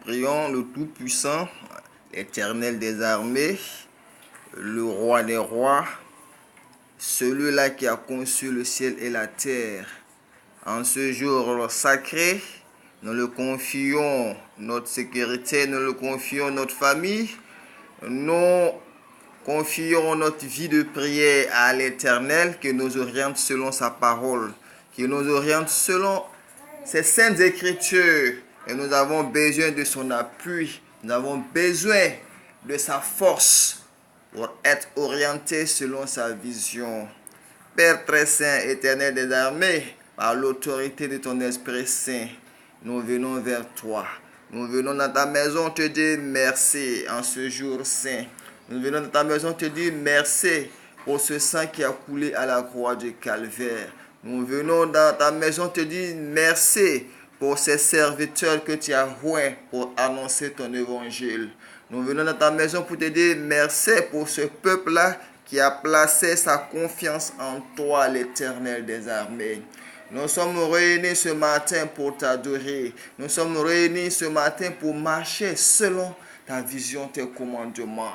prions le Tout-Puissant, l'Éternel des armées, le Roi des rois, celui-là qui a conçu le ciel et la terre. En ce jour sacré, nous le confions notre sécurité, nous le confions notre famille, nous confions notre vie de prière à l'Éternel, qui nous oriente selon sa parole, qui nous oriente selon ses saintes écritures. Et nous avons besoin de son appui, nous avons besoin de sa force pour être orientés selon sa vision. Père très saint, Éternel des armées, par l'autorité de ton Esprit Saint, nous venons vers toi. Nous venons dans ta maison te dire merci en ce jour saint. Nous venons dans ta maison te dire merci pour ce sang qui a coulé à la croix du Calvaire. Nous venons dans ta maison te dire merci pour ces serviteurs que tu as joints pour annoncer ton évangile. Nous venons dans ta maison pour te dire merci pour ce peuple-là qui a placé sa confiance en toi, l'Éternel des armées. Nous sommes réunis ce matin pour t'adorer. Nous sommes réunis ce matin pour marcher selon ta vision, tes commandements.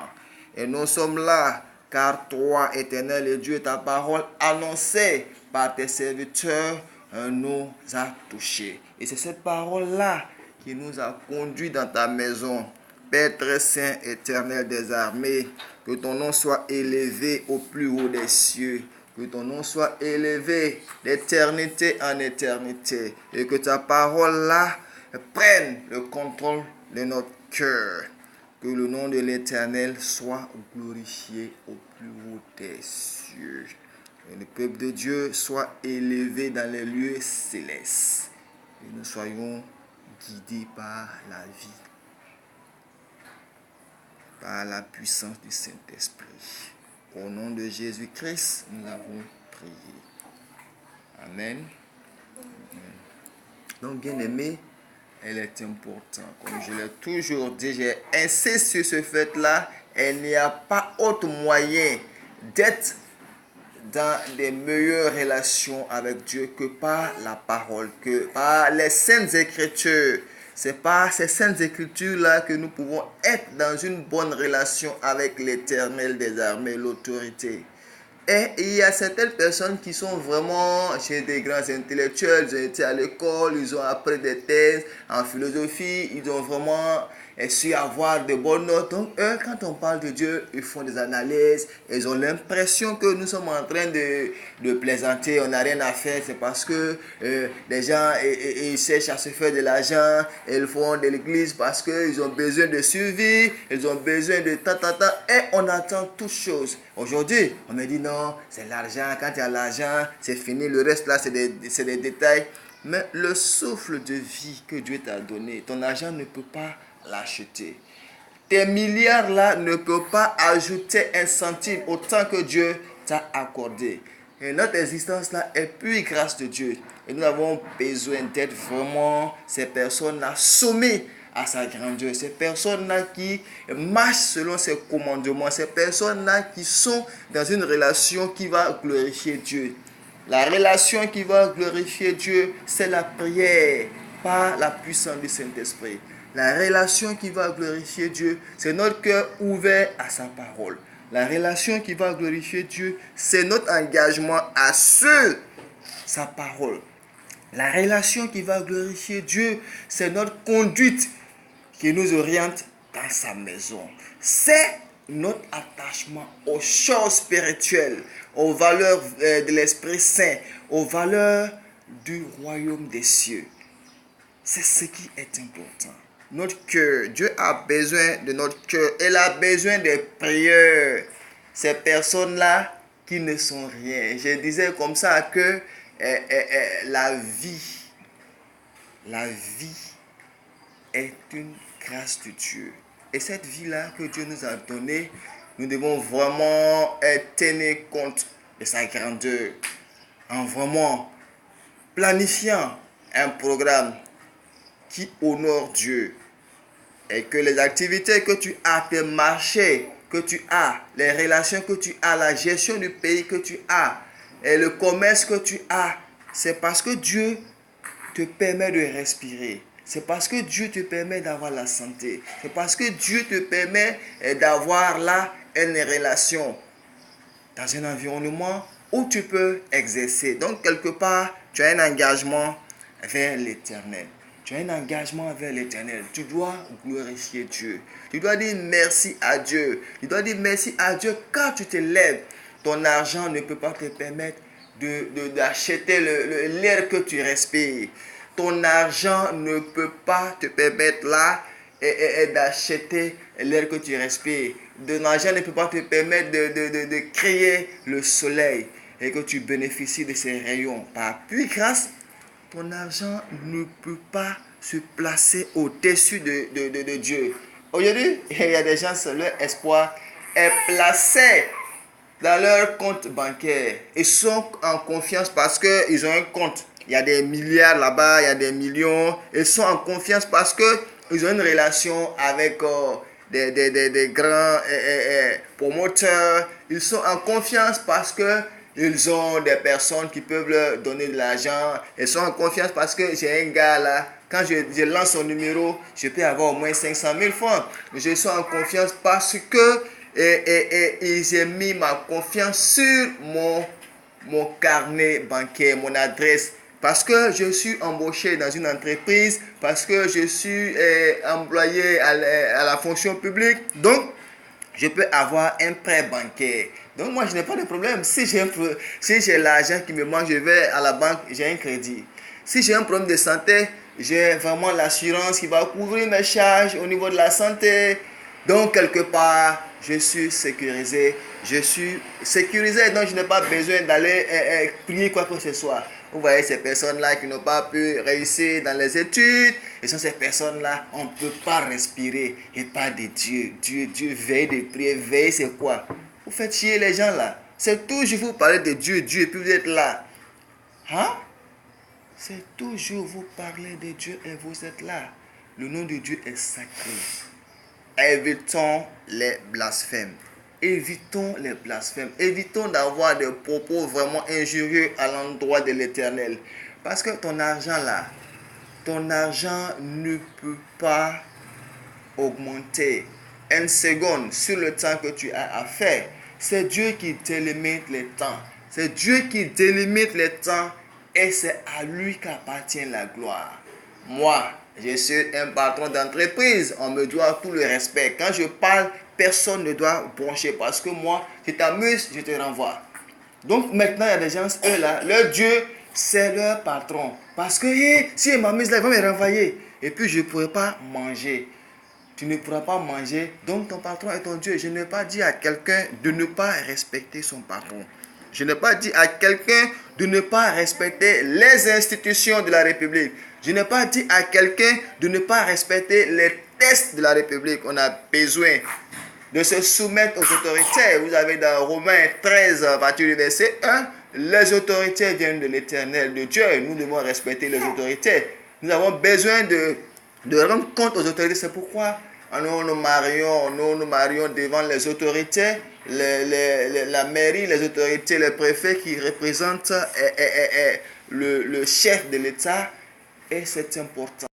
Et nous sommes là car toi, Éternel et Dieu, ta parole annoncée par tes serviteurs nous a touchés. Et c'est cette parole-là qui nous a conduits dans ta maison. Père très saint, Éternel des armées, que ton nom soit élevé au plus haut des cieux. Que ton nom soit élevé d'éternité en éternité. Et que ta parole-là prenne le contrôle de notre cœur. Que le nom de l'Éternel soit glorifié au plus haut des cieux. Que le peuple de Dieu soit élevé dans les lieux célestes. Et nous soyons guidés par la vie, par la puissance du Saint-Esprit. Au nom de Jésus-Christ, nous avons prié. Amen. Donc, bien-aimé, elle est importante. Comme je l'ai toujours dit, j'ai insisté sur ce fait-là. Il n'y a pas autre moyen d'être dans des meilleures relations avec Dieu que par la parole, que par les saintes écritures. C'est par ces saintes écritures-là que nous pouvons être dans une bonne relation avec l'Éternel des armées, l'autorité. Et il y a certaines personnes qui sont vraiment chez des grands intellectuels, ils ont été à l'école, ils ont appris des thèses en philosophie, ils ont vraiment su avoir de bonnes notes. Donc eux, quand on parle de Dieu, ils font des analyses, ils ont l'impression que nous sommes en train de plaisanter, on n'a rien à faire, c'est parce que les gens ils cherchent à se faire de l'argent, ils font de l'église parce qu'ils ont besoin de suivi, ils ont besoin de et on attend toutes choses. Aujourd'hui, on me dit non, c'est l'argent, quand il y a l'argent, c'est fini, le reste là, c'est des détails. Mais le souffle de vie que Dieu t'a donné, ton argent ne peut pas l'acheter. Tes milliards là ne peuvent pas ajouter un centime au temps que Dieu t'a accordé. Et notre existence là est pure grâce de Dieu. Et nous avons besoin d'être vraiment ces personnes là soumises à sa grandeur. Ces personnes-là qui marchent selon ses commandements. Ces personnes-là qui sont dans une relation qui va glorifier Dieu. La relation qui va glorifier Dieu, c'est la prière par la puissance du Saint-Esprit. La relation qui va glorifier Dieu, c'est notre cœur ouvert à sa parole. La relation qui va glorifier Dieu, c'est notre engagement à suivre sa parole. La relation qui va glorifier Dieu, c'est notre conduite qui nous oriente dans sa maison. C'est notre attachement aux choses spirituelles, aux valeurs de l'Esprit Saint, aux valeurs du royaume des cieux. C'est ce qui est important. Notre cœur, Dieu a besoin de notre cœur. Il a besoin des prières. Ces personnes-là qui ne sont rien. Je disais comme ça que la vie est une grâce de Dieu. Et cette vie-là que Dieu nous a donnée, nous devons vraiment tenir compte de sa grandeur en vraiment planifiant un programme qui honore Dieu. Et que les activités que tu as, tes marchés que tu as, les relations que tu as, la gestion du pays que tu as, et le commerce que tu as, c'est parce que Dieu te permet de respirer. C'est parce que Dieu te permet d'avoir la santé. C'est parce que Dieu te permet d'avoir là une relation dans un environnement où tu peux exercer. Donc, quelque part, tu as un engagement vers l'éternel. Tu as un engagement vers l'éternel. Tu dois glorifier Dieu. Tu dois dire merci à Dieu. Tu dois dire merci à Dieu quand tu te lèves. Ton argent ne peut pas te permettre d'acheter l'air que tu respires. Ton argent ne peut pas te permettre là d'acheter l'air que tu respires. Ton argent ne peut pas te permettre de créer le soleil et que tu bénéficies de ses rayons. Par puis grâce, ton argent ne peut pas se placer au-dessus de Dieu. Aujourd'hui, il y a des gens, leur espoir est placé dans leur compte bancaire. Ils sont en confiance parce qu'ils ont un compte. Il y a des milliards là-bas, il y a des millions. Ils sont en confiance parce qu'ils ont une relation avec des grands promoteurs. Ils sont en confiance parce qu'ils ont des personnes qui peuvent leur donner de l'argent. Ils sont en confiance parce que j'ai un gars là. Quand je lance son numéro, je peux avoir au moins 500 000 francs. Je suis en confiance parce que j'ai mis ma confiance sur mon carnet bancaire, mon adresse. Parce que je suis embauché dans une entreprise, parce que je suis employé à la fonction publique. Donc, je peux avoir un prêt bancaire. Donc, moi, je n'ai pas de problème. Si j'ai l'argent qui me manque, je vais à la banque, j'ai un crédit. Si j'ai un problème de santé, j'ai vraiment l'assurance qui va couvrir mes charges au niveau de la santé. Donc, quelque part, je suis sécurisé. Donc je n'ai pas besoin d'aller prier quoi que ce soit. Vous voyez ces personnes-là qui n'ont pas pu réussir dans les études. Et sont ces personnes-là, on ne peut pas respirer et pas de Dieu. Dieu, veille de prier. Veille, c'est quoi? Vous faites chier les gens là. C'est toujours vous parler de Dieu, et puis vous êtes là. Hein? C'est toujours vous parler de Dieu et vous êtes là. Le nom de Dieu est sacré. Évitons les blasphèmes. Évitons les blasphèmes. Évitons d'avoir des propos vraiment injurieux à l'endroit de l'Éternel. Parce que ton argent là, ton argent ne peut pas augmenter une seconde sur le temps que tu as à faire. C'est Dieu qui délimite les temps. C'est Dieu qui délimite les temps et c'est à lui qu'appartient la gloire. Moi, je suis un patron d'entreprise. On me doit tout le respect. Quand je parle, personne ne doit broncher parce que moi, je t'amuse, je te renvoie. Donc maintenant, il y a des gens, eux là, leur Dieu, c'est leur patron. Parce que si ils m'amusent là, ils vont me renvoyer. Et puis je ne pourrai pas manger. Tu ne pourras pas manger. Donc ton patron est ton Dieu. Je n'ai pas dit à quelqu'un de ne pas respecter son patron. Je n'ai pas dit à quelqu'un de ne pas respecter les institutions de la République. Je n'ai pas dit à quelqu'un de ne pas respecter les textes de la République. On a besoin de se soumettre aux autorités. Vous avez dans Romains 13, à partir du verset 1, les autorités viennent de l'Éternel, de Dieu. Nous devons respecter les autorités. Nous avons besoin de rendre compte aux autorités. C'est pourquoi nous nous marions devant les autorités, la mairie, les autorités, les préfets qui représentent le chef de l'État. Et c'est important.